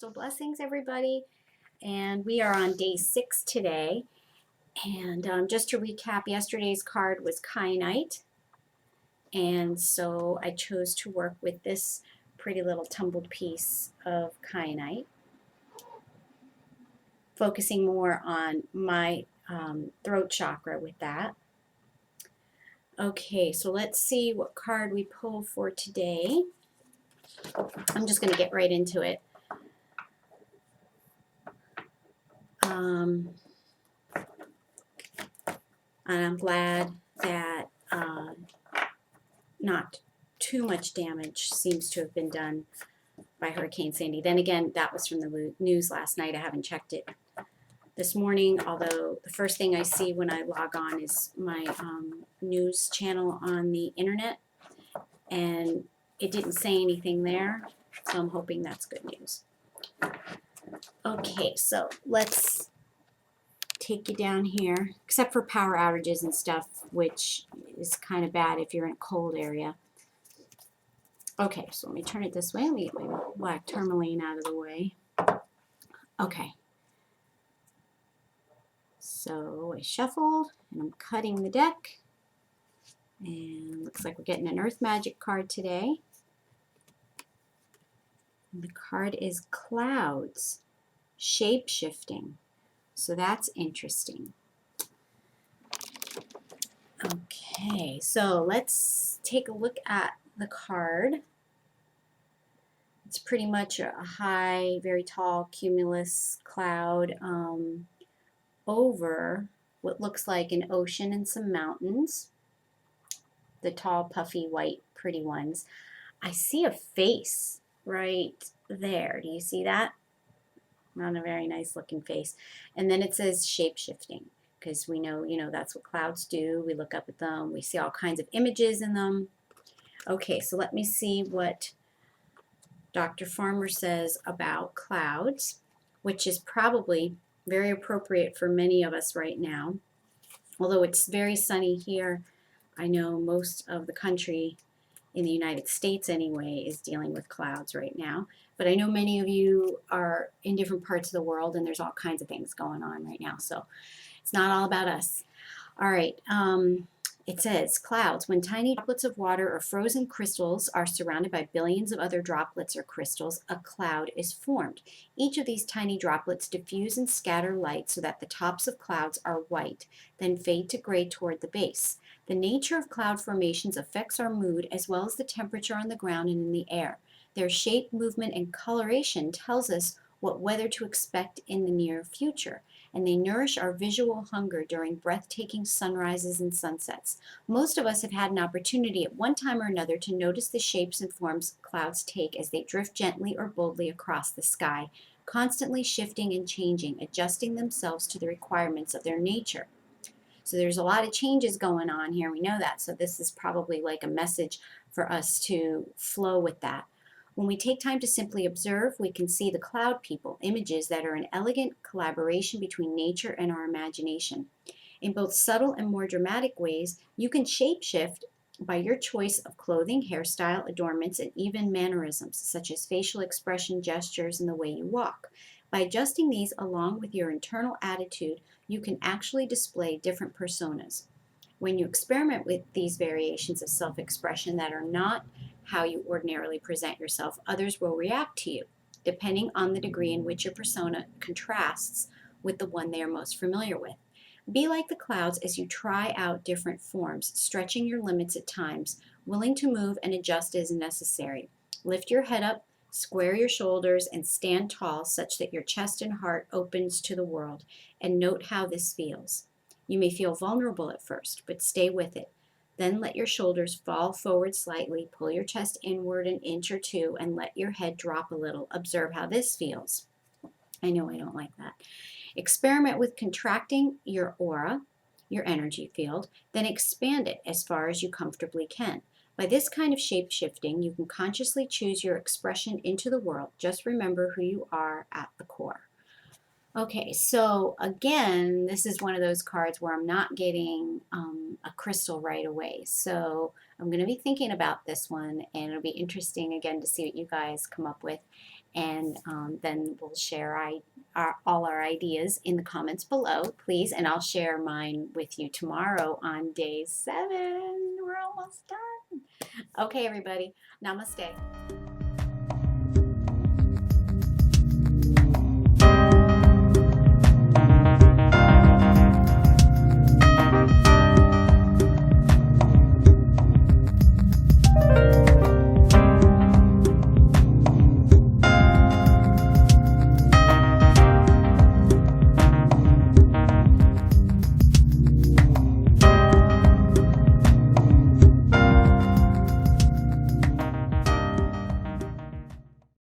So blessings, everybody. And we are on day 6 today. And just to recap, yesterday's card was kyanite. And so I chose to work with this pretty little tumbled piece of kyanite, focusing more on my throat chakra with that. Okay, so let's see what card we pull for today. I'm just going to get right into it. And I'm glad that not too much damage seems to have been done by Hurricane Sandy. Then again, that was from the news last night. I haven't checked it this morning, although the first thing I see when I log on is my news channel on the internet, and it didn't say anything there, so I'm hoping that's good news. Okay, so let's take you down here, except for power outages and stuff, which is kind of bad if you're in a cold area. Okay, so let me turn it this way. Let me get my black tourmaline out of the way. Okay. So I shuffled, and I'm cutting the deck. And looks like we're getting an Earth Magic card today. And the card is Clouds, Shape-Shifting. So that's interesting. Okay, so let's take a look at the card. It's pretty much a high, very tall cumulus cloud over what looks like an ocean and some mountains. The tall, puffy, white, pretty ones. I see a face right there. Do you see that? Not a very nice looking face. And then it says shape-shifting, because we know, that's what clouds do. We look up at them. We see all kinds of images in them. Okay, so let me see what Dr. Farmer says about clouds, which is probably very appropriate for many of us right now. Although it's very sunny here, I know most of the country in the United States anyway is dealing with clouds right now. But I know many of you are in different parts of the world, and there's all kinds of things going on right now. So it's not all about us. All right. It says, clouds, when tiny droplets of water or frozen crystals are surrounded by billions of other droplets or crystals, a cloud is formed. Each of these tiny droplets diffuse and scatter light so that the tops of clouds are white, then fade to gray toward the base. The nature of cloud formations affects our mood as well as the temperature on the ground and in the air. Their shape, movement, and coloration tells us what weather to expect in the near future, and they nourish our visual hunger during breathtaking sunrises and sunsets. Most of us have had an opportunity at one time or another to notice the shapes and forms clouds take as they drift gently or boldly across the sky, constantly shifting and changing, adjusting themselves to the requirements of their nature. So there's a lot of changes going on here. We know that. So this is probably like a message for us to flow with that. When we take time to simply observe, we can see the cloud people, images that are an elegant collaboration between nature and our imagination. In both subtle and more dramatic ways, you can shapeshift by your choice of clothing, hairstyle, adornments, and even mannerisms, such as facial expression, gestures, and the way you walk. By adjusting these along with your internal attitude, you can actually display different personas. When you experiment with these variations of self-expression that are not how you ordinarily present yourself, others will react to you, depending on the degree in which your persona contrasts with the one they are most familiar with. Be like the clouds as you try out different forms, stretching your limits at times, willing to move and adjust as necessary. Lift your head up, square your shoulders, and stand tall such that your chest and heart opens to the world, and note how this feels. You may feel vulnerable at first, but stay with it. Then let your shoulders fall forward slightly, pull your chest inward an inch or two, and let your head drop a little. Observe how this feels. I know I don't like that. Experiment with contracting your aura, your energy field, then expand it as far as you comfortably can. By this kind of shape-shifting, you can consciously choose your expression into the world. Just remember who you are at the core. Okay, so again, this is one of those cards where I'm not getting a crystal right away. So I'm going to be thinking about this one, and it'll be interesting again to see what you guys come up with. And then we'll share all our ideas in the comments below, please. And I'll share mine with you tomorrow on day 7. We're almost done. Okay, everybody. Namaste.